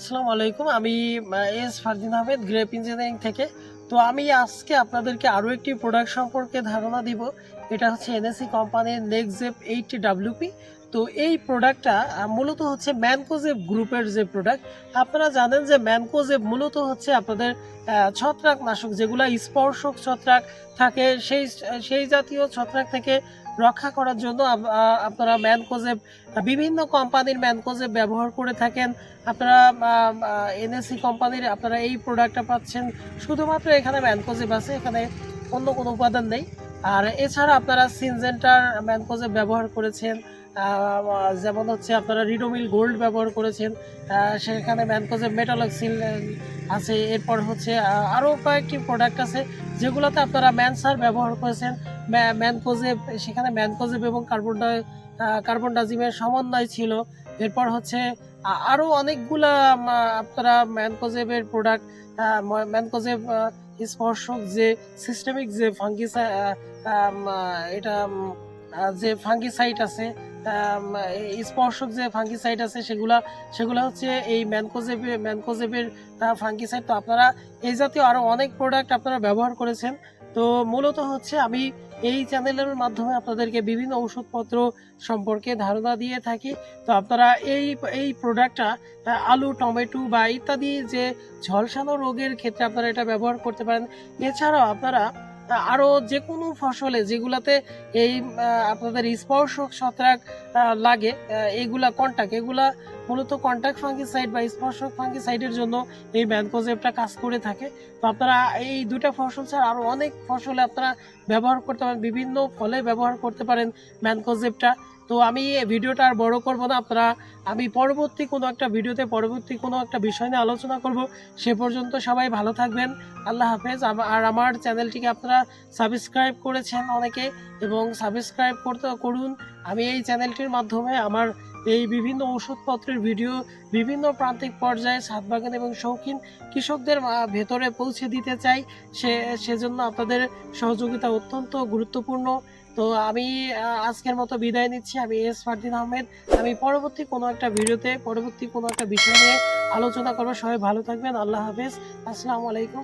আসসালামু আলাইকুম। আমি S Fardin Ahmed grape engineering থেকে। তো আমি আজকে আপনাদেরকে আরও একটি প্রোডাক্ট সম্পর্কে ধারণা দিব। এটা হচ্ছে এনএসি কোম্পানির নেক্সজেপ 80 ডাব্লিউপি। তো এই প্রোডাক্টটা মূলত হচ্ছে ম্যানকোজেব গ্রুপের যে প্রোডাক্ট। আপনারা জানেন যে ম্যানকোজেব মূলত হচ্ছে আপনাদের ছত্রাকনাশক, যেগুলো স্পর্শক ছত্রাক থাকে, সেই সেই জাতীয় ছত্রাক থেকে রক্ষা করার জন্য আপনারা ম্যানকোজেব, বিভিন্ন কোম্পানির ম্যানকোজেব ব্যবহার করে থাকেন। আপনারা এনএসি কোম্পানির আপনারা এই প্রোডাক্টটা পাচ্ছেন শুধুমাত্র এখানে ম্যানকোজেব আছে, এখানে অন্য কোনো উপাদান নেই। আর এছাড়া আপনারা সিনজেন্টার ম্যানকোজেব ব্যবহার করেছেন, যেমন হচ্ছে আপনারা রিডোমিল গোল্ড ব্যবহার করেছেন, সেখানে ম্যানকোজেব মেটালক্সিল আছে। এরপর হচ্ছে আরও কয়েকটি প্রোডাক্ট আছে যেগুলোতে আপনারা ম্যানসার ব্যবহার করেছেন, ম্যানকোজেব, সেখানে ম্যানকোজেব এবং কার্বনডাজিমের সমন্বয় ছিল। এরপর হচ্ছে আরও অনেকগুলা আপনারা ম্যানকোজেবের প্রোডাক্ট, ম্যানকোজেব স্পর্শক যে সিস্টেমিক যে এটা যে ফাঙ্গিসাইড আছে, স্পর্শক যে ফাঙ্গিসাইড আছে, সেগুলা হচ্ছে এই ম্যানকোজেবের ফাঙ্গিসাইড। তো আপনারা এই জাতীয় আরও অনেক প্রোডাক্ট আপনারা ব্যবহার করেছেন। তো মূলত হচ্ছে আমি এই চ্যানেলের মাধ্যমে আপনাদেরকে বিভিন্ন ওষুধপত্র সম্পর্কে ধারণা দিয়ে থাকি। তো আপনারা এই এই প্রোডাক্টটা আলু, টমেটো বা ইত্যাদি যে ঝলসানো রোগের ক্ষেত্রে আপনারা এটা ব্যবহার করতে পারেন। এছাড়াও আপনারা আরও যে কোনো ফসলে যেগুলাতে এই আপনাদের স্পর্শক ছত্রাক লাগে, এগুলা মূলত কন্টাক্ট ফাঙ্গিসাইড বা স্পর্শক ফাঙ্গিসাইডের জন্য এই ম্যানকোজেবটা কাজ করে থাকে। তো আপনারা এই দুটা ফসল ছাড়া আরও অনেক ফসলে আপনারা ব্যবহার করতে পারেন, বিভিন্ন ফলে ব্যবহার করতে পারেন ম্যানকোজেবটা। তো আমি ভিডিওটা আর বড় করব না, আমি পরবর্তী কোনো একটা ভিডিওতে পরবর্তী কোনো একটা বিষয় নিয়ে আলোচনা করব। সে পর্যন্ত সবাই ভালো থাকবেন। আল্লাহ হাফেজ। আর আমার চ্যানেলটিকে আপনারা সাবস্ক্রাইব করেছেন অনেকে, এবং সাবস্ক্রাইব করুন। আমি এই চ্যানেলটির মাধ্যমে আমার এই বিভিন্ন ওষুধপত্রের ভিডিও বিভিন্ন প্রান্তিক পর্যায়ে ছাদ বাগান এবং শৌখিন কৃষকদের ভেতরে পৌঁছে দিতে চাই। সেজন্য আপনাদের সহযোগিতা অত্যন্ত গুরুত্বপূর্ণ। তো আমি আজকের মতো বিদায় নিচ্ছি। আমি এস ফারদিন আহমেদ। আমি পরবর্তী কোনো একটা ভিডিওতে পরবর্তী কোনো একটা বিষয় নিয়ে আলোচনা করবো। সবাই ভালো থাকবেন। আল্লাহ হাফেজ। আসসালামু আলাইকুম।